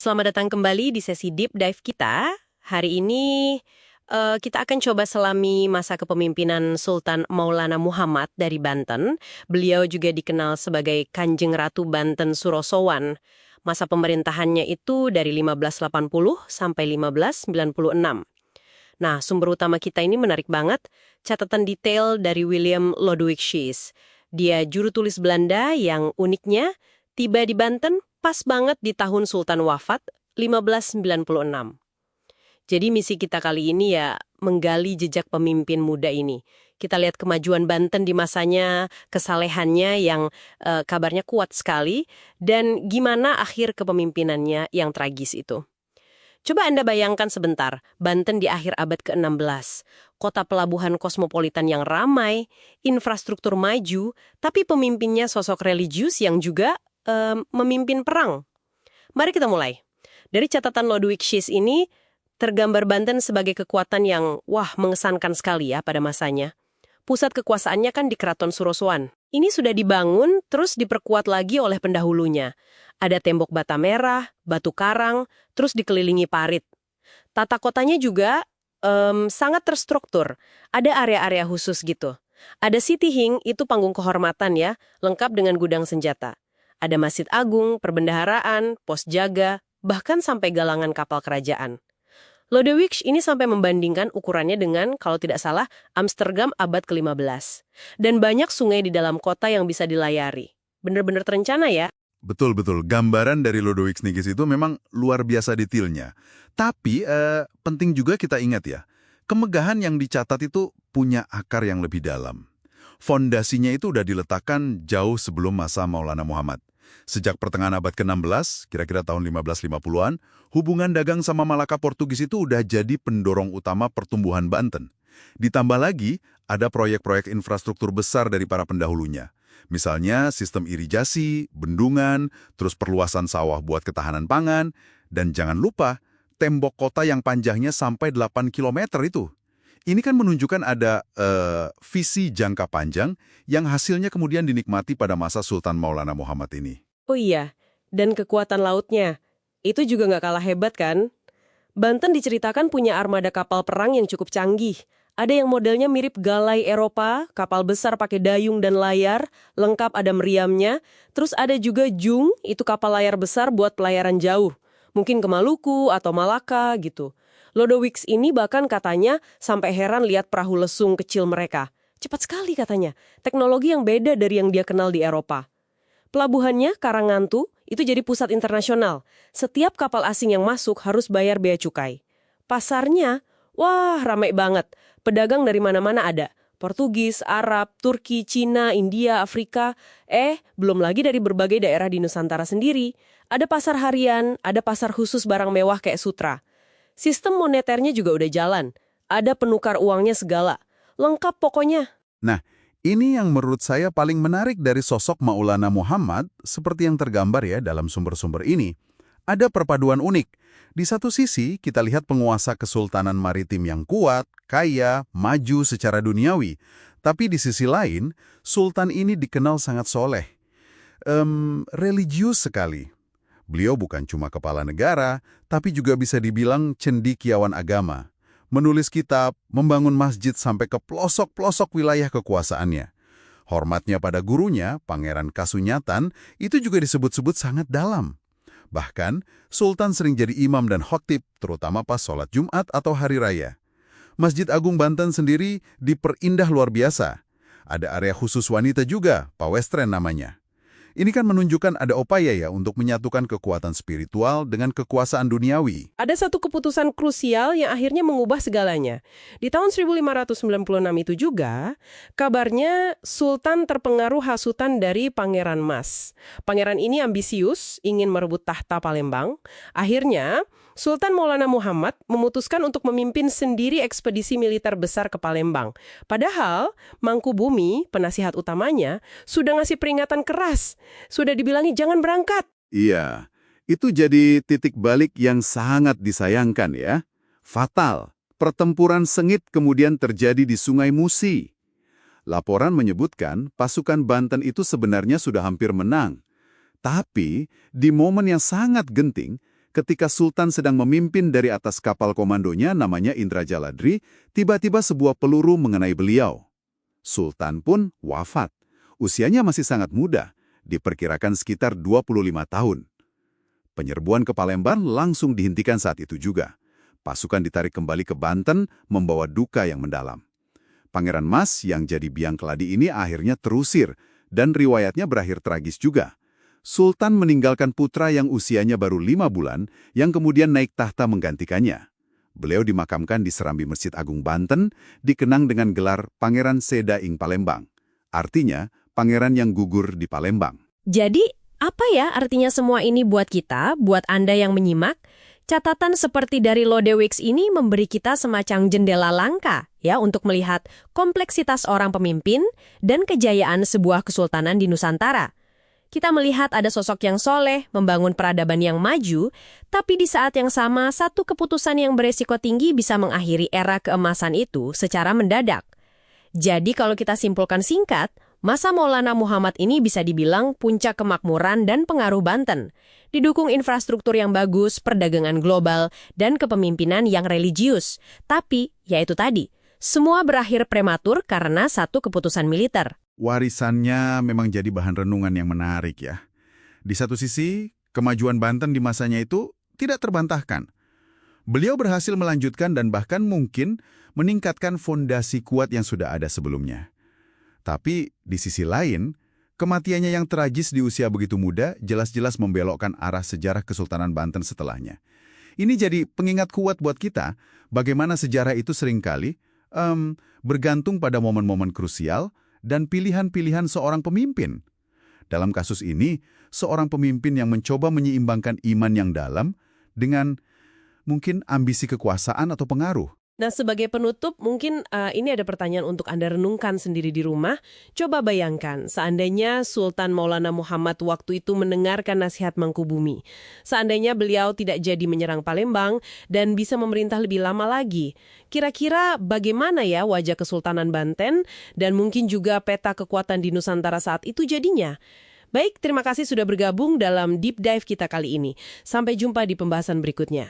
Selamat datang kembali di sesi deep dive kita. Hari ini kita akan coba selami masa kepemimpinan Sultan Maulana Muhammad dari Banten. Beliau juga dikenal sebagai Kanjeng Ratu Banten Surosowan. Masa pemerintahannya itu dari 1580 sampai 1596. Nah, sumber utama kita ini menarik banget. Catatan detail dari William Lodewijk Schiess. Dia juru tulis Belanda yang uniknya tiba di Banten pas banget di tahun Sultan wafat 1596. Jadi misi kita kali ini ya menggali jejak pemimpin muda ini. Kita lihat kemajuan Banten di masanya, kesalehannya yang kabarnya kuat sekali, dan gimana akhir kepemimpinannya yang tragis itu. Coba Anda bayangkan sebentar, Banten di akhir abad ke-16. Kota pelabuhan kosmopolitan yang ramai, infrastruktur maju, tapi pemimpinnya sosok religius yang juga memimpin perang. Mari kita mulai. Dari catatan Lodewijk Schiess ini, tergambar Banten sebagai kekuatan yang, mengesankan sekali ya pada masanya. Pusat kekuasaannya kan di Keraton Surosowan. Ini sudah dibangun, terus diperkuat lagi oleh pendahulunya. Ada tembok bata merah, batu karang, terus dikelilingi parit. Tata kotanya juga sangat terstruktur. Ada area-area khusus gitu. Ada City Hing, itu panggung kehormatan ya, lengkap dengan gudang senjata. Ada Masjid Agung, perbendaharaan, pos jaga, bahkan sampai galangan kapal kerajaan. Lodewijk ini sampai membandingkan ukurannya dengan, kalau tidak salah, Amsterdam abad ke-15. Dan banyak sungai di dalam kota yang bisa dilayari. Bener-bener terencana ya. Betul-betul, gambaran dari Lodewijk Schiess itu memang luar biasa detailnya. Tapi penting juga kita ingat ya, kemegahan yang dicatat itu punya akar yang lebih dalam. Fondasinya itu udah diletakkan jauh sebelum masa Maulana Muhammad. Sejak pertengahan abad ke-16, kira-kira tahun 1550-an, hubungan dagang sama Malaka Portugis itu udah jadi pendorong utama pertumbuhan Banten. Ditambah lagi, ada proyek-proyek infrastruktur besar dari para pendahulunya. Misalnya sistem irigasi, bendungan, terus perluasan sawah buat ketahanan pangan, dan jangan lupa, tembok kota yang panjangnya sampai 8 kilometer itu. Ini kan menunjukkan ada visi jangka panjang yang hasilnya kemudian dinikmati pada masa Sultan Maulana Muhammad ini. Oh iya, dan kekuatan lautnya. Itu juga nggak kalah hebat kan? Banten diceritakan punya armada kapal perang yang cukup canggih. Ada yang modelnya mirip galai Eropa, kapal besar pakai dayung dan layar, lengkap ada meriamnya. Terus ada juga Jung, itu kapal layar besar buat pelayaran jauh. Mungkin ke Maluku atau Malaka gitu. Lodewijk ini bahkan katanya sampai heran lihat perahu lesung kecil mereka. Cepat sekali katanya, teknologi yang beda dari yang dia kenal di Eropa. Pelabuhannya, Karangantu, itu jadi pusat internasional. Setiap kapal asing yang masuk harus bayar bea cukai. Pasarnya, ramai banget. Pedagang dari mana-mana ada. Portugis, Arab, Turki, Cina, India, Afrika. Belum lagi dari berbagai daerah di Nusantara sendiri. Ada pasar harian, ada pasar khusus barang mewah kayak sutra. Sistem moneternya juga udah jalan. Ada penukar uangnya segala. Lengkap pokoknya. Nah, ini yang menurut saya paling menarik dari sosok Maulana Muhammad, seperti yang tergambar ya dalam sumber-sumber ini. Ada perpaduan unik. Di satu sisi, kita lihat penguasa kesultanan maritim yang kuat, kaya, maju secara duniawi. Tapi di sisi lain, sultan ini dikenal sangat soleh. Religius sekali. Beliau bukan cuma kepala negara, tapi juga bisa dibilang cendekiawan agama. Menulis kitab, membangun masjid sampai ke pelosok-pelosok wilayah kekuasaannya. Hormatnya pada gurunya, Pangeran Kasunyatan, itu juga disebut-sebut sangat dalam. Bahkan, Sultan sering jadi imam dan khotib, terutama pas sholat Jumat atau Hari Raya. Masjid Agung Banten sendiri diperindah luar biasa. Ada area khusus wanita juga, Pawestren namanya. Ini kan menunjukkan ada upaya ya untuk menyatukan kekuatan spiritual dengan kekuasaan duniawi. Ada satu keputusan krusial yang akhirnya mengubah segalanya. Di tahun 1596 itu juga, kabarnya Sultan terpengaruh hasutan dari Pangeran Mas. Pangeran ini ambisius, ingin merebut tahta Palembang. Akhirnya, Sultan Maulana Muhammad memutuskan untuk memimpin sendiri ekspedisi militer besar ke Palembang. Padahal, Mangkubumi, penasihat utamanya, sudah ngasih peringatan keras. Sudah dibilangi jangan berangkat. Iya, itu jadi titik balik yang sangat disayangkan ya. Fatal. Pertempuran sengit kemudian terjadi di Sungai Musi. Laporan menyebutkan pasukan Banten itu sebenarnya sudah hampir menang. Tapi, di momen yang sangat genting, ketika Sultan sedang memimpin dari atas kapal komandonya namanya Indrajaladri, tiba-tiba sebuah peluru mengenai beliau. Sultan pun wafat. Usianya masih sangat muda, diperkirakan sekitar 25 tahun. Penyerbuan ke Palembang langsung dihentikan saat itu juga. Pasukan ditarik kembali ke Banten membawa duka yang mendalam. Pangeran Mas yang jadi biang keladi ini akhirnya terusir dan riwayatnya berakhir tragis juga. Sultan meninggalkan putra yang usianya baru 5 bulan yang kemudian naik tahta menggantikannya. Beliau dimakamkan di Serambi Masjid Agung Banten, dikenang dengan gelar Pangeran Seda ing Palembang. Artinya, pangeran yang gugur di Palembang. Jadi, apa ya artinya semua ini buat kita, buat Anda yang menyimak? Catatan seperti dari Lodewijk ini memberi kita semacam jendela langka ya untuk melihat kompleksitas orang pemimpin dan kejayaan sebuah kesultanan di Nusantara. Kita melihat ada sosok yang soleh, membangun peradaban yang maju, tapi di saat yang sama satu keputusan yang beresiko tinggi bisa mengakhiri era keemasan itu secara mendadak. Jadi kalau kita simpulkan singkat, masa Maulana Muhammad ini bisa dibilang puncak kemakmuran dan pengaruh Banten. Didukung infrastruktur yang bagus, perdagangan global, dan kepemimpinan yang religius. Tapi, ya itu tadi, semua berakhir prematur karena satu keputusan militer. Warisannya memang jadi bahan renungan yang menarik ya. Di satu sisi, kemajuan Banten di masanya itu tidak terbantahkan. Beliau berhasil melanjutkan dan bahkan mungkin meningkatkan fondasi kuat yang sudah ada sebelumnya. Tapi di sisi lain, kematiannya yang tragis di usia begitu muda jelas-jelas membelokkan arah sejarah Kesultanan Banten setelahnya. Ini jadi pengingat kuat buat kita bagaimana sejarah itu seringkali bergantung pada momen-momen krusial dan pilihan-pilihan seorang pemimpin. Dalam kasus ini, seorang pemimpin yang mencoba menyeimbangkan iman yang dalam dengan mungkin ambisi kekuasaan atau pengaruh. Nah, sebagai penutup, mungkin ini ada pertanyaan untuk Anda renungkan sendiri di rumah. Coba bayangkan, seandainya Sultan Maulana Muhammad waktu itu mendengarkan nasihat Mangkubumi. Seandainya beliau tidak jadi menyerang Palembang dan bisa memerintah lebih lama lagi. Kira-kira bagaimana ya wajah Kesultanan Banten dan mungkin juga peta kekuatan di Nusantara saat itu jadinya? Baik, terima kasih sudah bergabung dalam Deep Dive kita kali ini. Sampai jumpa di pembahasan berikutnya.